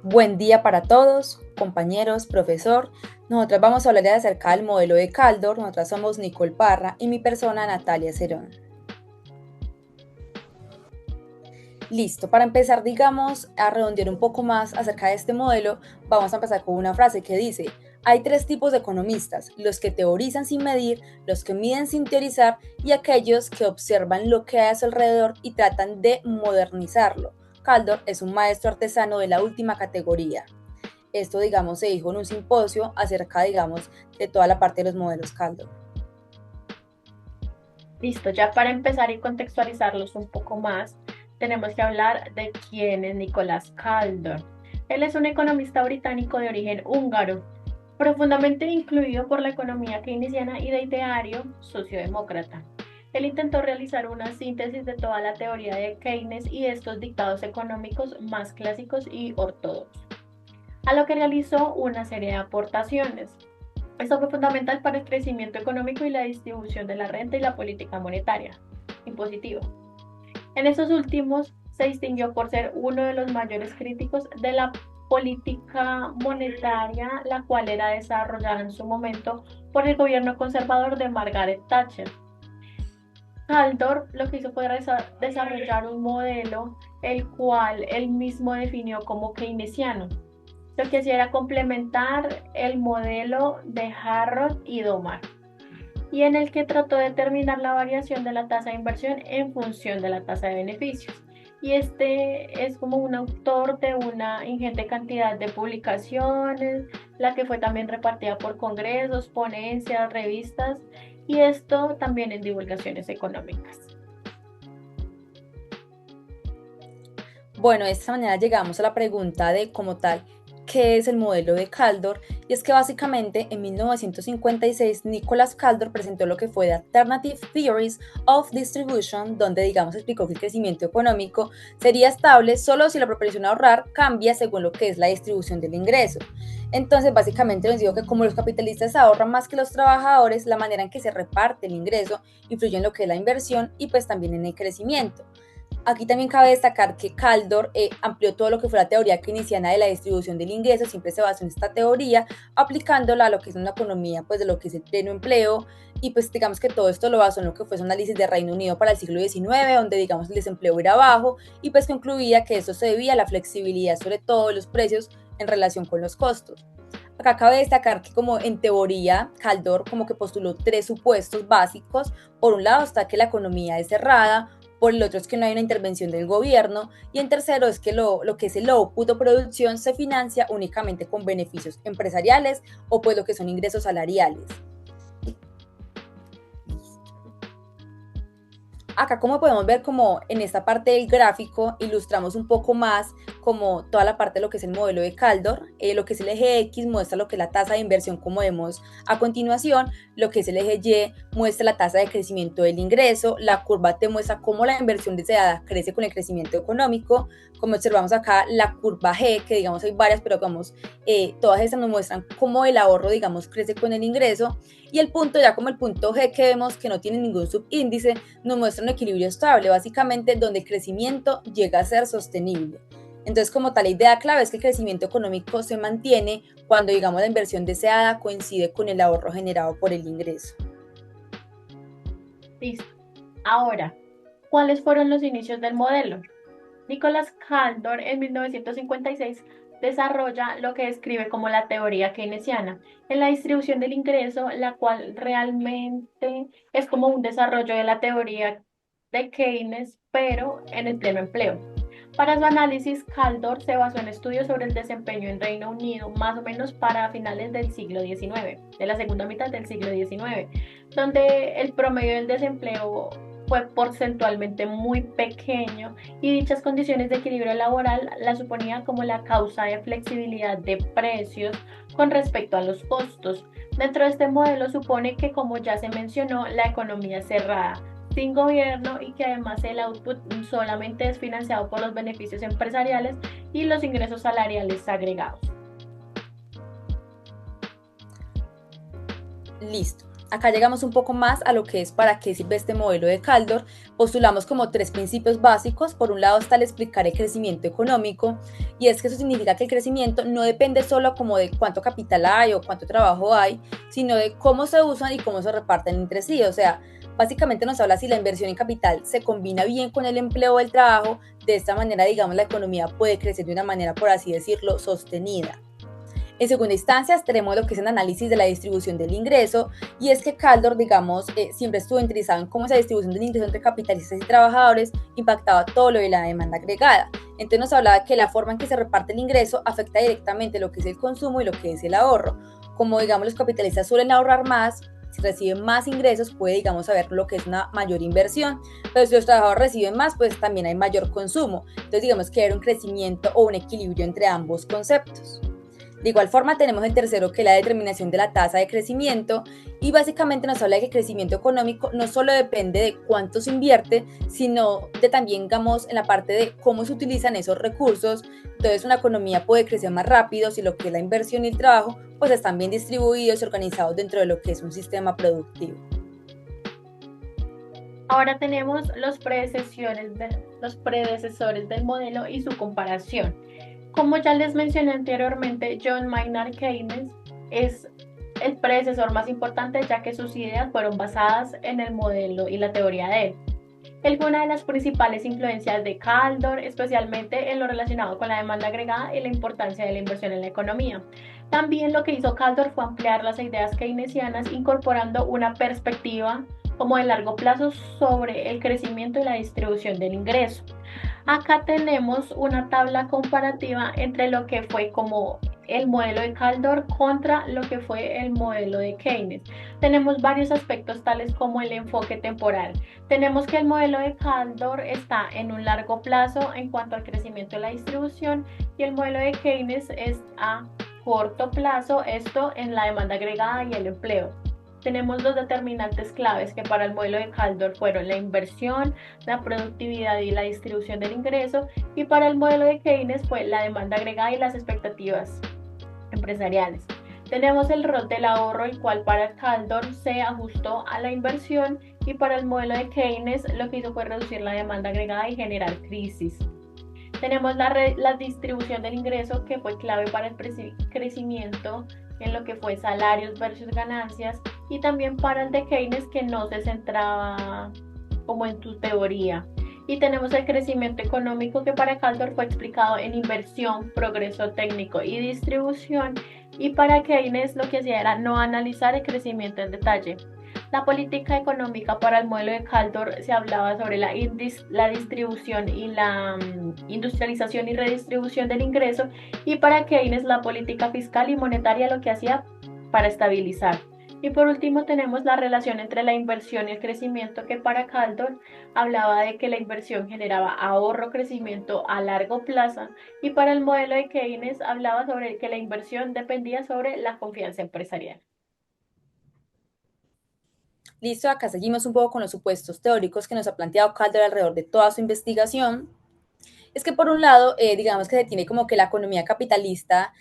Buen día para todos, compañeros, profesor. Nosotras vamos a hablar acerca del modelo de Caldor. Nosotras somos Nicole Parra y mi persona Natalia Cerón. Listo, para empezar, digamos, a redondear un poco más acerca de este modelo, vamos a empezar con una frase que dice: hay tres tipos de economistas: los que teorizan sin medir, los que miden sin teorizar y aquellos que observan lo que hay a su alrededor y tratan de modernizarlo. Caldor es un maestro artesano de la última categoría. Esto, digamos, se dijo en un simposio acerca, digamos, de toda la parte de los modelos Caldor. Listo, ya para empezar y contextualizarlos un poco más, tenemos que hablar de quién es Nicolás Kaldor. Él es un economista británico de origen húngaro, profundamente influido por la economía keynesiana y de ideario sociodemócrata. Él intentó realizar una síntesis de toda la teoría de Keynes y de estos dictados económicos más clásicos y ortodoxos, a lo que realizó una serie de aportaciones. Esto fue fundamental para el crecimiento económico y la distribución de la renta y la política monetaria impositiva. En estos últimos se distinguió por ser uno de los mayores críticos de la política monetaria, la cual era desarrollada en su momento por el gobierno conservador de Margaret Thatcher. Kaldor lo que hizo fue desarrollar un modelo el cual él mismo definió como keynesiano. Lo que hacía era complementar el modelo de Harrod y Domar, y en el que trató de determinar la variación de la tasa de inversión en función de la tasa de beneficios. Y este es como un autor de una ingente cantidad de publicaciones, la que fue también repartida por congresos, ponencias, revistas, y esto también en divulgaciones económicas. Bueno, de esta manera llegamos a la pregunta de, como tal, ¿qué es el modelo de Kaldor? Y es que básicamente en 1956 Nicholas Kaldor presentó lo que fue The Alternative Theories of Distribution, donde, digamos, explicó que el crecimiento económico sería estable solo si la proporción a ahorrar cambia según lo que es la distribución del ingreso. Entonces, básicamente nos digo que como los capitalistas ahorran más que los trabajadores, la manera en que se reparte el ingreso influye en lo que es la inversión y pues también en el crecimiento. Aquí también cabe destacar que Kaldor amplió todo lo que fue la teoría keynesiana de la distribución del ingreso. Siempre se basó en esta teoría, aplicándola a lo que es una economía, pues de lo que es el pleno empleo, y pues digamos que todo esto lo basó en lo que fue su análisis de Reino Unido para el siglo XIX, donde digamos el desempleo era bajo, y pues concluía que esto se debía a la flexibilidad sobre todo de los precios en relación con los costos. Acá cabe destacar que como en teoría Kaldor como que postuló tres supuestos básicos. Por un lado está que la economía es cerrada, por el otro es que no hay una intervención del gobierno y en tercero es que lo que es el output o producción se financia únicamente con beneficios empresariales o pues lo que son ingresos salariales. Acá como podemos ver como en esta parte del gráfico ilustramos un poco más como toda la parte de lo que es el modelo de Kaldor. Lo que es el eje X muestra lo que es la tasa de inversión como vemos a continuación, lo que es el eje Y muestra la tasa de crecimiento del ingreso, la curva T muestra cómo la inversión deseada crece con el crecimiento económico. Como observamos acá la curva G, que digamos hay varias, pero digamos todas estas nos muestran cómo el ahorro digamos crece con el ingreso, y el punto ya como el punto G que vemos que no tiene ningún subíndice nos muestra un equilibrio estable, básicamente donde el crecimiento llega a ser sostenible. Entonces, como tal, la idea clave es que el crecimiento económico se mantiene cuando, digamos, la inversión deseada coincide con el ahorro generado por el ingreso. Listo. Ahora, ¿cuáles fueron los inicios del modelo? Nicholas Kaldor en 1956 desarrolla lo que describe como la teoría keynesiana en la distribución del ingreso, la cual realmente es como un desarrollo de la teoría de Keynes, pero en el pleno empleo. Para su análisis, Kaldor se basó en estudios sobre el desempeño en Reino Unido, más o menos para finales del siglo XIX, de la segunda mitad del siglo XIX, donde el promedio del desempleo fue porcentualmente muy pequeño y dichas condiciones de equilibrio laboral la suponían como la causa de flexibilidad de precios con respecto a los costos. Dentro de este modelo supone que, como ya se mencionó, la economía es cerrada, sin gobierno, y que además el output solamente es financiado por los beneficios empresariales y los ingresos salariales agregados. Listo. Acá llegamos un poco más a lo que es para qué sirve este modelo de Kaldor. Postulamos como tres principios básicos. Por un lado está el explicar el crecimiento económico, y es que eso significa que el crecimiento no depende solo como de cuánto capital hay o cuánto trabajo hay, sino de cómo se usan y cómo se reparten entre sí. O sea, básicamente nos habla si la inversión en capital se combina bien con el empleo o el trabajo. De esta manera, digamos, la economía puede crecer de una manera, por así decirlo, sostenida. En segunda instancia, tenemos lo que es el análisis de la distribución del ingreso, y es que Kaldor, digamos, siempre estuvo interesado en cómo esa distribución del ingreso entre capitalistas y trabajadores impactaba todo lo de la demanda agregada. Entonces nos hablaba que la forma en que se reparte el ingreso afecta directamente lo que es el consumo y lo que es el ahorro. Como, digamos, los capitalistas suelen ahorrar más, si reciben más ingresos, puede, digamos, haber lo que es una mayor inversión, pero si los trabajadores reciben más, pues también hay mayor consumo. Entonces, digamos que era un crecimiento o un equilibrio entre ambos conceptos. De igual forma, tenemos el tercero, que es la determinación de la tasa de crecimiento, y básicamente nos habla de que el crecimiento económico no solo depende de cuánto se invierte, sino de también, digamos, en la parte de cómo se utilizan esos recursos. Entonces, una economía puede crecer más rápido si lo que es la inversión y el trabajo pues están bien distribuidos y organizados dentro de lo que es un sistema productivo. Ahora tenemos los predecesores del modelo y su comparación. Como ya les mencioné anteriormente, John Maynard Keynes es el predecesor más importante, ya que sus ideas fueron basadas en el modelo y la teoría de él. Él fue una de las principales influencias de Kaldor, especialmente en lo relacionado con la demanda agregada y la importancia de la inversión en la economía. También lo que hizo Kaldor fue ampliar las ideas keynesianas, incorporando una perspectiva como de largo plazo sobre el crecimiento y la distribución del ingreso. Acá tenemos una tabla comparativa entre lo que fue como el modelo de Kaldor contra lo que fue el modelo de Keynes. Tenemos varios aspectos tales como el enfoque temporal. Tenemos que el modelo de Kaldor está en un largo plazo en cuanto al crecimiento de la distribución, y el modelo de Keynes es a corto plazo, esto en la demanda agregada y el empleo. Tenemos los determinantes claves que para el modelo de Kaldor fueron la inversión, la productividad y la distribución del ingreso, y para el modelo de Keynes fue la demanda agregada y las expectativas empresariales. Tenemos el rol del ahorro, el cual para Kaldor se ajustó a la inversión, y para el modelo de Keynes lo que hizo fue reducir la demanda agregada y generar crisis. Tenemos la distribución del ingreso, que fue clave para el crecimiento en lo que fue salarios versus ganancias, y también para el de Keynes, que no se centraba como en tu teoría. Y tenemos el crecimiento económico, que para Kaldor fue explicado en inversión, progreso técnico y distribución, y para Keynes lo que hacía era no analizar el crecimiento en detalle. La política económica para el modelo de Kaldor se hablaba sobre la distribución y la industrialización y redistribución del ingreso, y para Keynes la política fiscal y monetaria lo que hacía para estabilizar. Y por último tenemos la relación entre la inversión y el crecimiento, que para Kaldor hablaba de que la inversión generaba ahorro, crecimiento a largo plazo, y para el modelo de Keynes hablaba sobre que la inversión dependía sobre la confianza empresarial. Listo, acá seguimos un poco con los supuestos teóricos que nos ha planteado Kaldor alrededor de toda su investigación. Es que por un lado, digamos que se tiene como que la economía capitalista,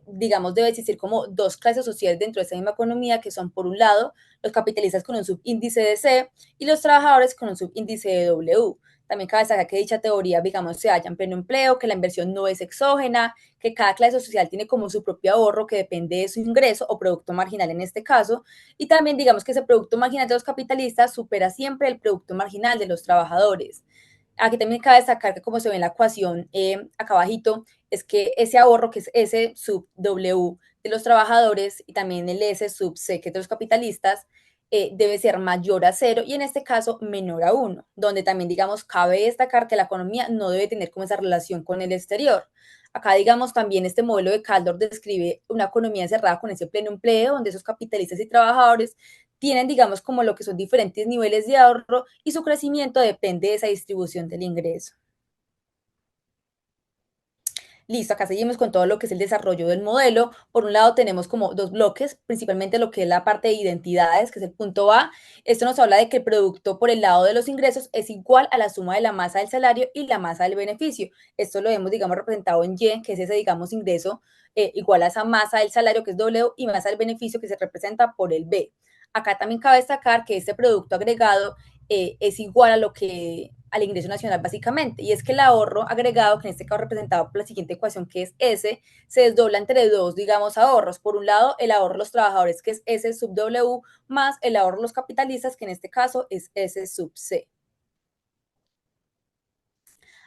digamos, debe existir como dos clases sociales dentro de esa misma economía, que son por un lado los capitalistas con un subíndice de C y los trabajadores con un subíndice de W. También cabe destacar que dicha teoría, digamos, se halla en pleno empleo, que la inversión no es exógena, que cada clase social tiene como su propio ahorro que depende de su ingreso o producto marginal en este caso, y también digamos que ese producto marginal de los capitalistas supera siempre el producto marginal de los trabajadores. Aquí también cabe destacar que como se ve en la ecuación acá abajito, es que ese ahorro, que es S sub W de los trabajadores, y también el S sub C, que es de los capitalistas, debe ser mayor a cero, y en este caso menor a uno, donde también, digamos, cabe destacar que la economía no debe tener como esa relación con el exterior. Acá, digamos, también este modelo de Kaldor describe una economía cerrada con ese pleno empleo, donde esos capitalistas y trabajadores tienen, digamos, como lo que son diferentes niveles de ahorro, y su crecimiento depende de esa distribución del ingreso. Listo, acá seguimos con todo lo que es el desarrollo del modelo. Por un lado tenemos como dos bloques, principalmente lo que es la parte de identidades, que es el punto A. Esto nos habla de que el producto por el lado de los ingresos es igual a la suma de la masa del salario y la masa del beneficio. Esto lo vemos, digamos, representado en Y, que es ese, digamos, ingreso igual a esa masa del salario, que es W, y masa del beneficio, que se representa por el B. Acá también cabe destacar que este producto agregado es igual a lo que al ingreso nacional básicamente, y es que el ahorro agregado, que en este caso representado por la siguiente ecuación que es S, se desdobla entre dos, digamos, ahorros. Por un lado, el ahorro de los trabajadores, que es S sub W, más el ahorro de los capitalistas, que en este caso es S sub C.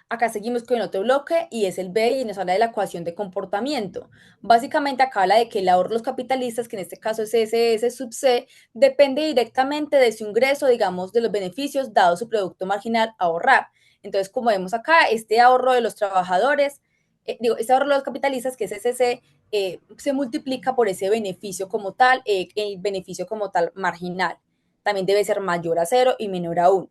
Acá seguimos con otro bloque y es el B y nos habla de la ecuación de comportamiento. Básicamente acá habla de que el ahorro de los capitalistas, que en este caso es SS sub C, depende directamente de su ingreso, digamos, de los beneficios dado su producto marginal a ahorrar. Entonces, como vemos acá, este ahorro de los trabajadores, este ahorro de los capitalistas, que es SC, se multiplica por ese beneficio como tal, el beneficio como tal marginal. También debe ser mayor a cero y menor a uno.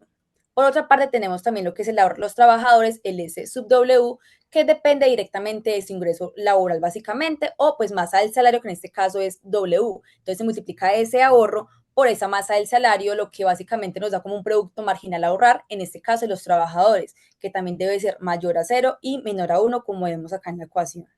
Por otra parte, tenemos también lo que es el ahorro de los trabajadores, el S sub W, que depende directamente de su ingreso laboral básicamente, o pues masa del salario, que en este caso es W. Entonces se multiplica ese ahorro por esa masa del salario, lo que básicamente nos da como un producto marginal a ahorrar, en este caso de los trabajadores, que también debe ser mayor a cero y menor a uno, como vemos acá en la ecuación.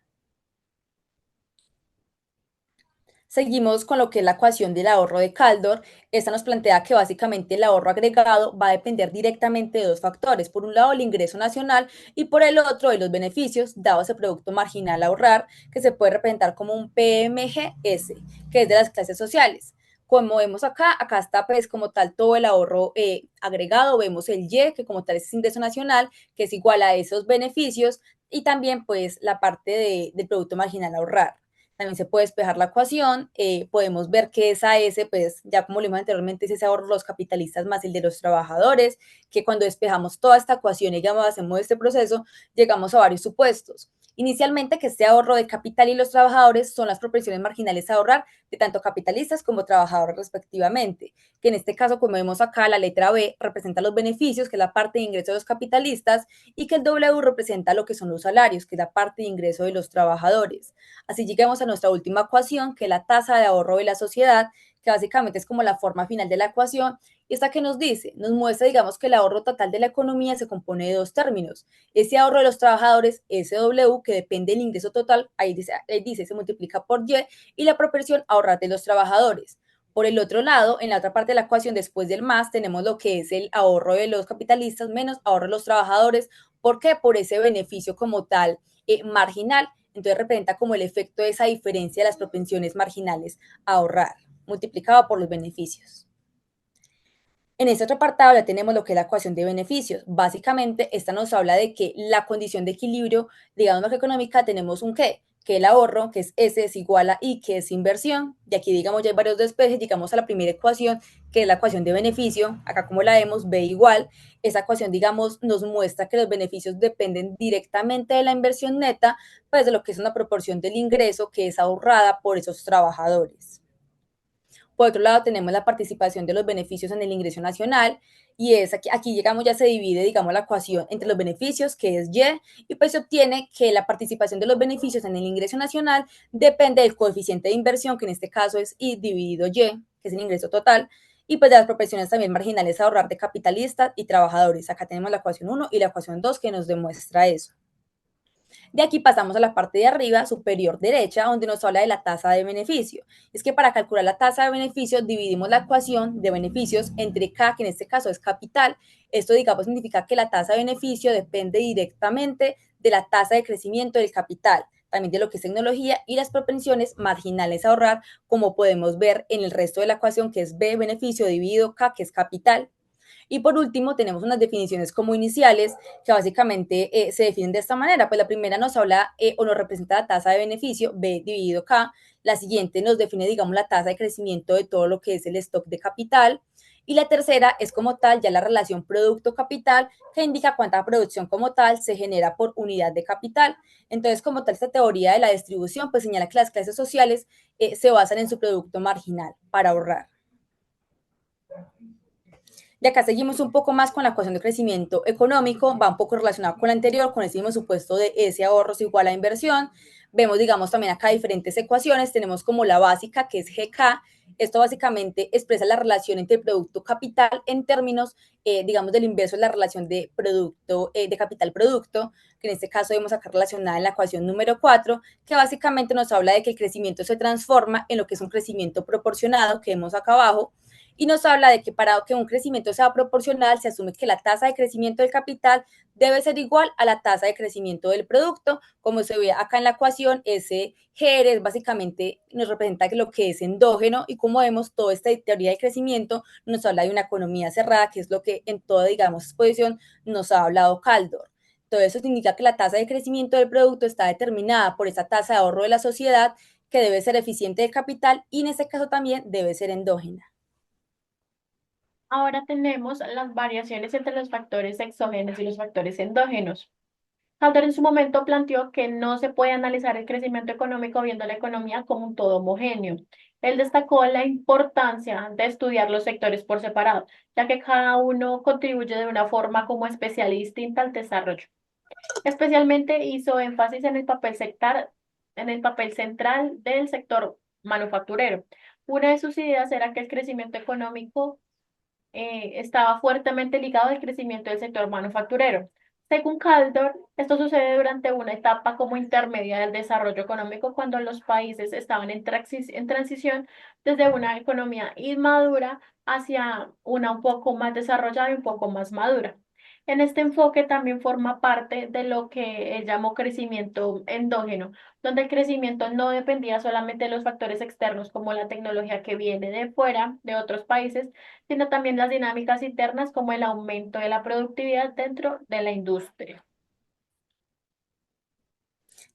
Seguimos con lo que es la ecuación del ahorro de Caldor. Esta nos plantea que básicamente el ahorro agregado va a depender directamente de dos factores. Por un lado, el ingreso nacional y por el otro, de los beneficios, dado ese producto marginal a ahorrar, que se puede representar como un PMGS, que es de las clases sociales. Como vemos acá, acá está pues como tal todo el ahorro agregado, vemos el Y, que como tal es ingreso nacional, que es igual a esos beneficios, y también pues la parte del producto marginal a ahorrar. También se puede despejar la ecuación, podemos ver que esa S, pues ya como lo vimos anteriormente, es ese ahorro de los capitalistas más el de los trabajadores, que cuando despejamos toda esta ecuación y digamos, hacemos este proceso, llegamos a varios supuestos. Inicialmente, que este ahorro de capital y los trabajadores son las proporciones marginales a ahorrar de tanto capitalistas como trabajadores respectivamente, que en este caso, como vemos acá, la letra B representa los beneficios, que es la parte de ingreso de los capitalistas, y que el W representa lo que son los salarios, que es la parte de ingreso de los trabajadores. Así llegamos a nuestra última ecuación, que es la tasa de ahorro de la sociedad, que básicamente es como la forma final de la ecuación. ¿Y esta que nos dice? Nos muestra, digamos, que el ahorro total de la economía se compone de dos términos. Ese ahorro de los trabajadores, SW, que depende del ingreso total, ahí dice se multiplica por y la proporción ahorrar de los trabajadores. Por el otro lado, en la otra parte de la ecuación, después del más, tenemos lo que es el ahorro de los capitalistas menos ahorro de los trabajadores. ¿Por qué? Por ese beneficio como tal marginal. Entonces representa como el efecto de esa diferencia de las propensiones marginales a ahorrar, multiplicado por los beneficios. En este otro apartado ya tenemos lo que es la ecuación de beneficios. Básicamente, esta nos habla de que la condición de equilibrio, digamos, macroeconómica, tenemos un qué, que el ahorro, que es S es igual a I, que es inversión. Y aquí, digamos, ya hay varios despejes, llegamos a la primera ecuación, que es la ecuación de beneficio. Acá, como la vemos, B igual. Esa ecuación, digamos, nos muestra que los beneficios dependen directamente de la inversión neta, pues de lo que es una proporción del ingreso que es ahorrada por esos trabajadores. Por otro lado, tenemos la participación de los beneficios en el ingreso nacional y es aquí llegamos, ya se divide, digamos, la ecuación entre los beneficios, que es y pues se obtiene que la participación de los beneficios en el ingreso nacional depende del coeficiente de inversión, que en este caso es I dividido Y, que es el ingreso total, y pues de las proporciones también marginales a ahorrar de capitalistas y trabajadores. Acá tenemos la ecuación 1 y la ecuación 2 que nos demuestra eso. De aquí pasamos a la parte de arriba, superior derecha, donde nos habla de la tasa de beneficio. Es que para calcular la tasa de beneficio dividimos la ecuación de beneficios entre K, que en este caso es capital. Esto, digamos, significa que la tasa de beneficio depende directamente de la tasa de crecimiento del capital, también de lo que es tecnología y las propensiones marginales a ahorrar, como podemos ver en el resto de la ecuación, que es B, beneficio, dividido K, que es capital. Y por último, tenemos unas definiciones como iniciales que básicamente se definen de esta manera. Pues la primera nos habla o nos representa la tasa de beneficio, B dividido K. La siguiente nos define, digamos, la tasa de crecimiento de todo lo que es el stock de capital. Y la tercera es como tal ya la relación producto-capital que indica cuánta producción como tal se genera por unidad de capital. Entonces, como tal, esta teoría de la distribución pues señala que las clases sociales se basan en su producto marginal para ahorrar. De acá seguimos un poco más con la ecuación de crecimiento económico, va un poco relacionado con la anterior, con ese mismo supuesto de ese ahorro es igual a inversión. vemos, digamos, también acá diferentes ecuaciones. Tenemos como la básica, que es GK. Esto básicamente expresa la relación entre producto-capital en términos, digamos, del inverso de la relación de producto, de capital-producto, que en este caso vemos acá relacionada en la ecuación número 4, que básicamente nos habla de que el crecimiento se transforma en lo que es un crecimiento proporcionado, que vemos acá abajo, y nos habla de que para que un crecimiento sea proporcional, se asume que la tasa de crecimiento del capital debe ser igual a la tasa de crecimiento del producto. Como se ve acá en la ecuación, ese GR es básicamente nos representa lo que es endógeno, y como vemos, toda esta teoría de crecimiento nos habla de una economía cerrada, que es lo que en toda, digamos, exposición nos ha hablado Kaldor. Todo eso significa que la tasa de crecimiento del producto está determinada por esa tasa de ahorro de la sociedad, que debe ser eficiente de capital y en este caso también debe ser endógena. Ahora tenemos las variaciones entre los factores exógenos y los factores endógenos. Calder en su momento planteó que no se puede analizar el crecimiento económico viendo la economía como un todo homogéneo. Él destacó la importancia de estudiar los sectores por separado, ya que cada uno contribuye de una forma como especial y distinta al desarrollo. Especialmente hizo énfasis en el papel central del sector manufacturero. Una de sus ideas era que el crecimiento económico estaba fuertemente ligado al crecimiento del sector manufacturero. Según Kaldor, esto sucede durante una etapa como intermedia del desarrollo económico cuando los países estaban en transición desde una economía inmadura hacia una un poco más desarrollada y un poco más madura. En este enfoque también forma parte de lo que él llamó crecimiento endógeno, donde el crecimiento no dependía solamente de los factores externos como la tecnología que viene de fuera, de otros países, sino también las dinámicas internas como el aumento de la productividad dentro de la industria.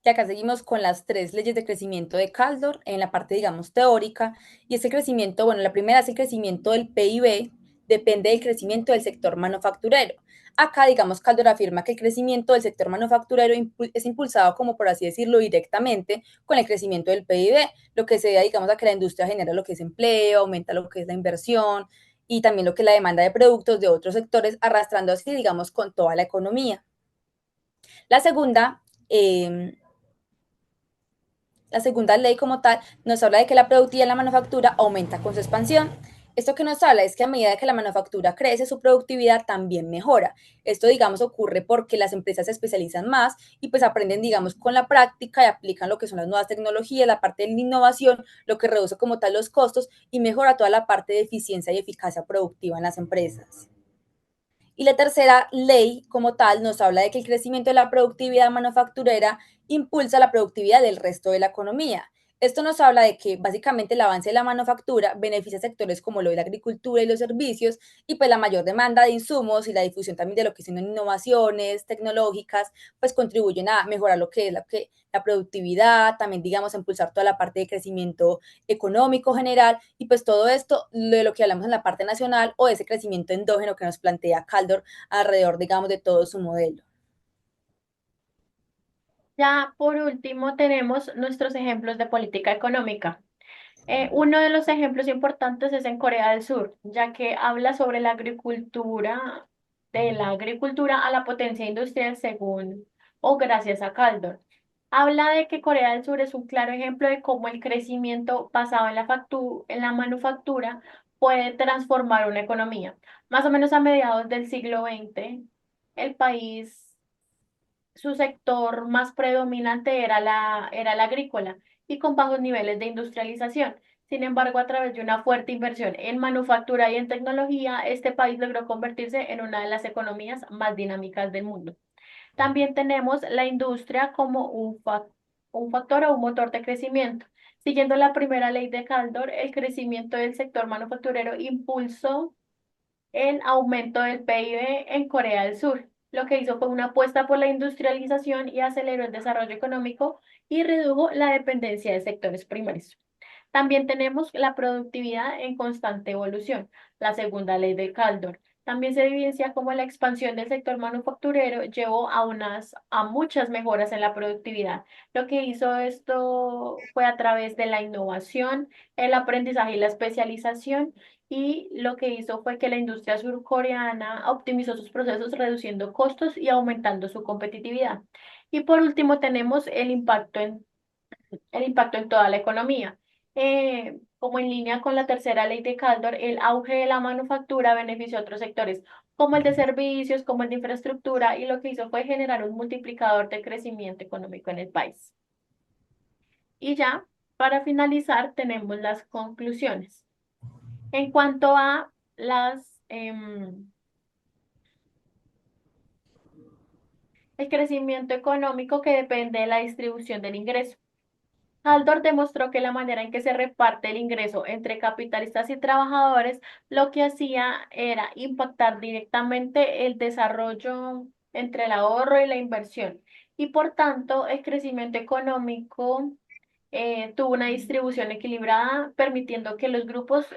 Y acá seguimos con las tres leyes de crecimiento de Kaldor en la parte, digamos, teórica. Y ese crecimiento, bueno, la primera es el crecimiento del PIB, depende del crecimiento del sector manufacturero. Acá, digamos, Kaldor afirma que el crecimiento del sector manufacturero es impulsado, como por así decirlo, directamente con el crecimiento del PIB, lo que se da, digamos, a que la industria genera lo que es empleo, aumenta lo que es la inversión y también lo que es la demanda de productos de otros sectores, arrastrando así, digamos, con toda la economía. La segunda la segunda ley como tal nos habla de que la productividad de la manufactura aumenta con su expansión. Esto que nos habla es que a medida que la manufactura crece, su productividad también mejora. Esto, digamos, ocurre porque las empresas se especializan más y pues aprenden, digamos, con la práctica y aplican lo que son las nuevas tecnologías, la parte de la innovación, lo que reduce como tal los costos y mejora toda la parte de eficiencia y eficacia productiva en las empresas. Y la tercera ley como tal nos habla de que el crecimiento de la productividad manufacturera impulsa la productividad del resto de la economía. Esto nos habla de que básicamente el avance de la manufactura beneficia a sectores como lo de la agricultura y los servicios, y pues la mayor demanda de insumos y la difusión también de lo que son innovaciones tecnológicas pues contribuyen a mejorar lo que es la productividad, también digamos a impulsar toda la parte de crecimiento económico general, y pues todo esto de lo que hablamos en la parte nacional o ese crecimiento endógeno que nos plantea Kaldor alrededor, digamos, de todo su modelo. Ya por último tenemos nuestros ejemplos de política económica. Uno de los ejemplos importantes es en Corea del Sur, ya que habla sobre la agricultura, de la agricultura a la potencia industrial según o gracias a Kaldor. Habla de que Corea del Sur es un claro ejemplo de cómo el crecimiento basado en en la manufactura puede transformar una economía. Más o menos a mediados del siglo XX, el país su sector más predominante era la agrícola y con bajos niveles de industrialización. Sin embargo, a través de una fuerte inversión en manufactura y en tecnología, este país logró convertirse en una de las economías más dinámicas del mundo. También tenemos la industria como un factor o un motor de crecimiento. Siguiendo la primera ley de Kaldor, el crecimiento del sector manufacturero impulsó el aumento del PIB en Corea del Sur. Lo que hizo fue una apuesta por la industrialización y aceleró el desarrollo económico y redujo la dependencia de sectores primarios. También tenemos la productividad en constante evolución, la segunda ley de Kaldor. También se evidencia cómo la expansión del sector manufacturero llevó a muchas mejoras en la productividad. Lo que hizo esto fue a través de la innovación, el aprendizaje y la especialización, y lo que hizo fue que la industria surcoreana optimizó sus procesos reduciendo costos y aumentando su competitividad. Y por último tenemos el impacto el impacto en toda la economía. Como en línea con la tercera ley de Caldor, el auge de la manufactura benefició a otros sectores, como el de servicios, como el de infraestructura, y lo que hizo fue generar un multiplicador de crecimiento económico en el país. Y ya, para finalizar, tenemos las conclusiones. En cuanto a el crecimiento económico que depende de la distribución del ingreso. Haldor demostró que la manera en que se reparte el ingreso entre capitalistas y trabajadores lo que hacía era impactar directamente el desarrollo entre el ahorro y la inversión. Y por tanto, el crecimiento económico tuvo una distribución equilibrada, permitiendo que los grupos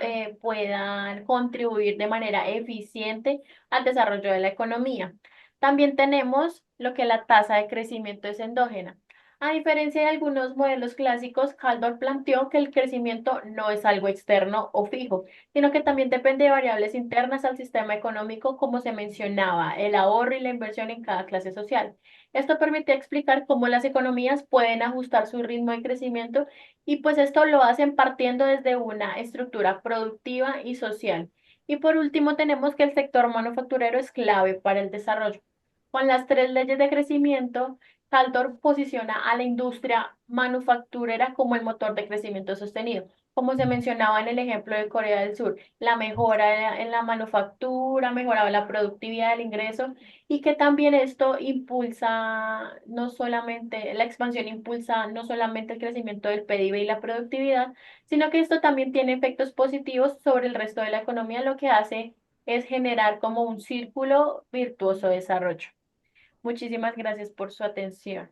puedan contribuir de manera eficiente al desarrollo de la economía. También tenemos lo que la tasa de crecimiento es endógena. A diferencia de algunos modelos clásicos, Caldor planteó que el crecimiento no es algo externo o fijo, sino que también depende de variables internas al sistema económico, como se mencionaba, el ahorro y la inversión en cada clase social. Esto permite explicar cómo las economías pueden ajustar su ritmo de crecimiento y pues esto lo hacen partiendo desde una estructura productiva y social. Y por último tenemos que el sector manufacturero es clave para el desarrollo. Con las tres leyes de crecimiento, Caldor posiciona a la industria manufacturera como el motor de crecimiento sostenido. Como se mencionaba en el ejemplo de Corea del Sur, la mejora en la manufactura, mejoraba la productividad del ingreso y que también esto impulsa no solamente, la expansión impulsa no solamente el crecimiento del PIB y la productividad, sino que esto también tiene efectos positivos sobre el resto de la economía, lo que hace es generar como un círculo virtuoso de desarrollo. Muchísimas gracias por su atención.